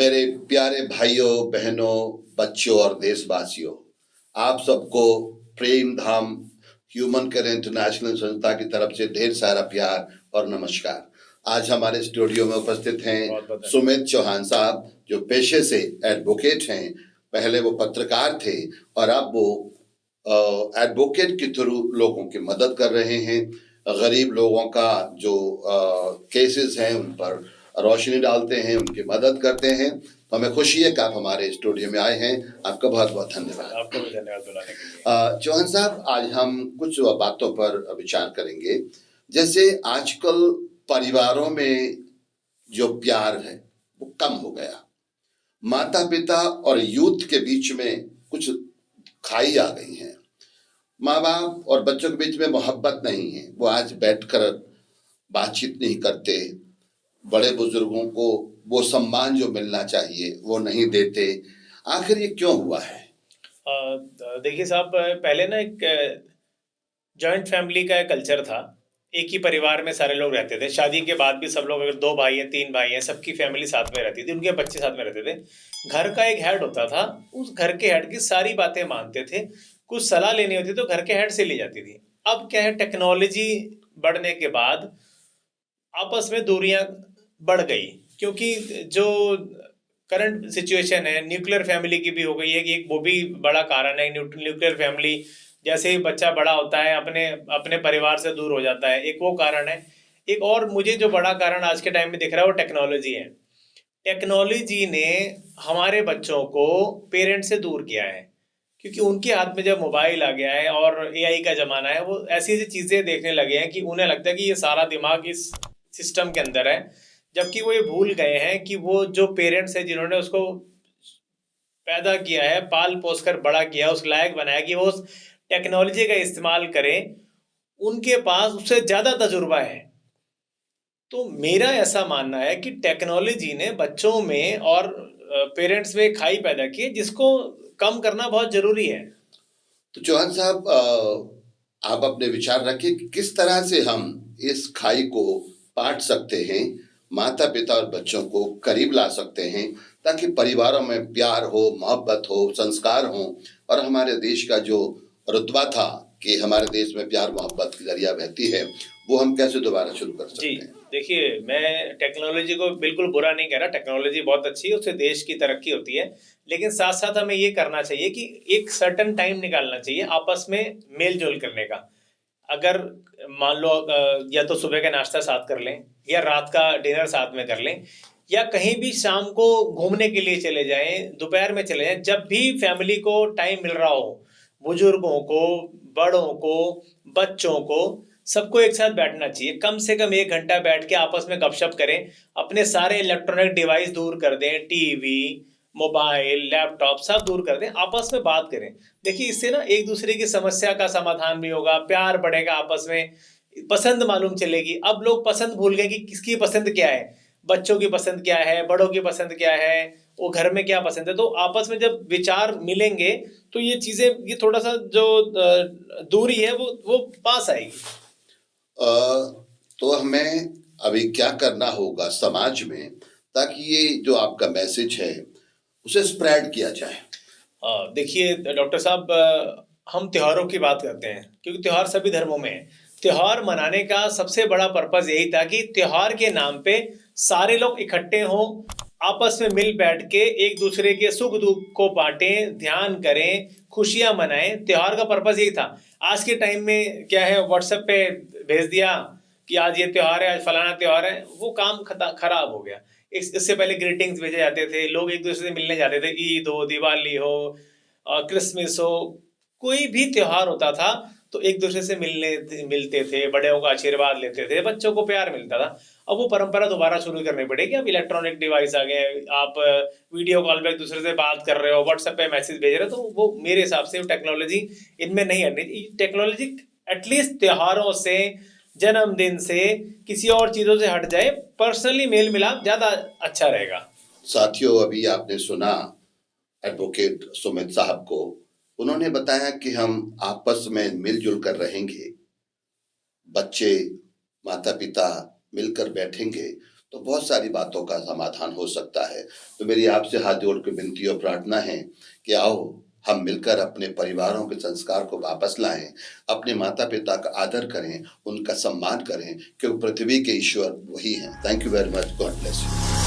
मेरे प्यारे भाइयों बहनों बच्चों और देशवासियों, आप सबको प्रेम धाम ह्यूमन केयर इंटरनेशनल संस्था की तरफ से ढेर सारा प्यार और नमस्कार। आज हमारे स्टूडियो में उपस्थित हैं सुमित चौहान साहब, जो पेशे से एडवोकेट हैं। पहले वो पत्रकार थे और अब वो एडवोकेट के थ्रू लोगों की मदद कर रहे हैं। गरीब लोगों का जो केसेस हैं उन पर रोशनी डालते हैं, उनकी मदद करते हैं। तो हमें खुशी है कि आप हमारे स्टूडियो में आए हैं। आपका बहुत बहुत धन्यवाद। आपको भी धन्यवाद बुलाने के लिए। चौहान साहब, आज हम कुछ बातों पर विचार करेंगे। जैसे आजकल परिवारों में जो प्यार है वो कम हो गया, माता पिता और यूथ के बीच में कुछ खाई आ गई है। माँ बाप और बच्चों के बीच में मोहब्बत नहीं है, वो आज बैठकर बातचीत नहीं करते। बड़े बुजुर्गों को वो सम्मान जो मिलना चाहिए वो नहीं देते। आखिर ये क्यों हुआ है? देखिए साहब, पहले ना एक जॉइंट फैमिली का कल्चर था। एक ही परिवार में सारे लोग रहते थे। शादी के बाद भी सब लोग, अगर 2 भाई हैं 3 भाई हैं, सबकी फैमिली साथ में रहती थी, उनके बच्चे साथ में रहते थे। घर का एक हेड होता था, उस घर के हेड की सारी बातें मानते थे। कुछ सलाह लेनी होती तो घर के हेड से ली जाती थी। अब क्या है, टेक्नोलॉजी बढ़ने के बाद आपस में दूरियां बढ़ गई, क्योंकि जो करंट सिचुएशन है न्यूक्लियर फैमिली की भी हो गई है कि एक वो भी बड़ा कारण है। न्यूक्लियर फैमिली, जैसे ही बच्चा बड़ा होता है अपने अपने परिवार से दूर हो जाता है, एक वो कारण है। एक और मुझे जो बड़ा कारण आज के टाइम में दिख रहा है वो टेक्नोलॉजी है। टेक्नोलॉजी ने हमारे बच्चों को पेरेंट्स से दूर किया है, क्योंकि उनके हाथ में जब मोबाइल आ गया है और एआई का ज़माना है, वो ऐसी ऐसी चीज़ें देखने लगे हैं कि उन्हें लगता है कि ये सारा दिमाग इस सिस्टम के अंदर है। जबकि वो ये भूल गए हैं कि वो जो पेरेंट्स हैं जिन्होंने उसको पैदा किया है, पाल पोस कर बड़ा किया, उस लायक बनाया कि वो उस टेक्नोलॉजी का इस्तेमाल करें, उनके पास उससे ज़्यादा तजुर्बा है। तो मेरा ऐसा मानना है कि टेक्नोलॉजी ने बच्चों में और पेरेंट्स में खाई पैदा की है, जिसको कम करना बहुत ज़रूरी है। तो चौहान साहब, आप अपने विचार रखिए कि किस तरह से हम इस खाई को पाट सकते हैं, माता पिता और बच्चों को करीब ला सकते हैं, ताकि परिवारों में प्यार हो, मोहब्बत हो, संस्कार हो, और हमारे देश का जो रुतबा था कि हमारे देश में प्यार मोहब्बत की दरिया बहती है, वो हम कैसे दोबारा शुरू कर सकते जी, हैं? देखिए, मैं टेक्नोलॉजी को बिल्कुल बुरा नहीं कह रहा। टेक्नोलॉजी बहुत अच्छी है, उससे देश की तरक्की होती है। लेकिन साथ साथ हमें ये करना चाहिए कि एक सर्टन टाइम निकालना चाहिए आपस में मेल जोल करने का। अगर मान लो या तो सुबह का नाश्ता साथ कर लें, या रात का डिनर साथ में कर लें, या कहीं भी शाम को घूमने के लिए चले जाएं, दोपहर में चले जाएं। जब भी फैमिली को टाइम मिल रहा हो, बुजुर्गों को, बड़ों को, बच्चों को, सबको एक साथ बैठना चाहिए। कम से कम 1 घंटा बैठ के आपस में गपशप करें। अपने सारे इलेक्ट्रॉनिक डिवाइस दूर कर दें, टीवी, मोबाइल, लैपटॉप सब दूर कर दें, आपस में बात करें। देखिए, इससे ना एक दूसरे की समस्या का समाधान भी होगा, प्यार बढ़ेगा आपस में, पसंद मालूम चलेगी। अब लोग पसंद भूल गए कि किसकी पसंद क्या है, बच्चों की पसंद क्या है, बड़ों की पसंद क्या है, वो घर में क्या पसंद है। तो आपस में जब विचार मिलेंगे तो ये चीजें, ये थोड़ा सा जो दूरी है वो पास आएगी। तो हमें अभी क्या करना होगा समाज में, ताकि ये जो आपका मैसेज है उसे स्प्रेड किया जाए? देखिए डॉक्टर साहब, हम त्योहारों की बात करते हैं क्योंकि त्योहार सभी धर्मों में है। त्योहार मनाने का सबसे बड़ा पर्पज यही था कि त्योहार के नाम पे सारे लोग इकट्ठे हों, आपस में मिल बैठ के एक दूसरे के सुख दुख को बांटें, ध्यान करें, खुशियां मनाएं। त्योहार का पर्पज यही था। आज के टाइम में क्या है, व्हाट्सएप पे भेज दिया कि आज ये त्योहार है, आज फलाना त्योहार है, वो काम खराब हो गया। इससे पहले ग्रीटिंग्स भेजे जाते थे, लोग एक दूसरे से मिलने जाते थे, ईद हो, दिवाली हो, क्रिसमस हो, कोई भी त्योहार होता था तो एक दूसरे से मिलते थे, बड़ों का आशीर्वाद लेते थे, बच्चों को प्यार मिलता था। अब वो परंपरा दोबारा शुरू करनी पड़ेगी। अब इलेक्ट्रॉनिक डिवाइस आ गए, आप वीडियो कॉल पे एक दूसरे से बात कर रहे हो, व्हाट्सएप पे मैसेज भेज रहे हो, तो वो मेरे हिसाब से टेक्नोलॉजी इनमें नहीं आनी। टेक्नोलॉजी एटलीस्ट त्योहारों से, जन्मदिन से, किसी और चीजों से हट जाए, पर्सनली मेल मिलाप ज्यादा अच्छा रहेगा। साथियों, अभी आपने सुना एडवोकेट सुमित साहब को। उन्होंने बताया कि हम आपस में मिलजुल कर रहेंगे, बच्चे माता पिता मिलकर बैठेंगे तो बहुत सारी बातों का समाधान हो सकता है। तो मेरी आपसे हाथ जोड़ के विनती और प्रार्थना है कि आओ हम मिलकर अपने परिवारों के संस्कार को वापस लाएं, अपने माता पिता का आदर करें, उनका सम्मान करें, क्योंकि पृथ्वी के ईश्वर वही हैं। Thank you very much. God bless you.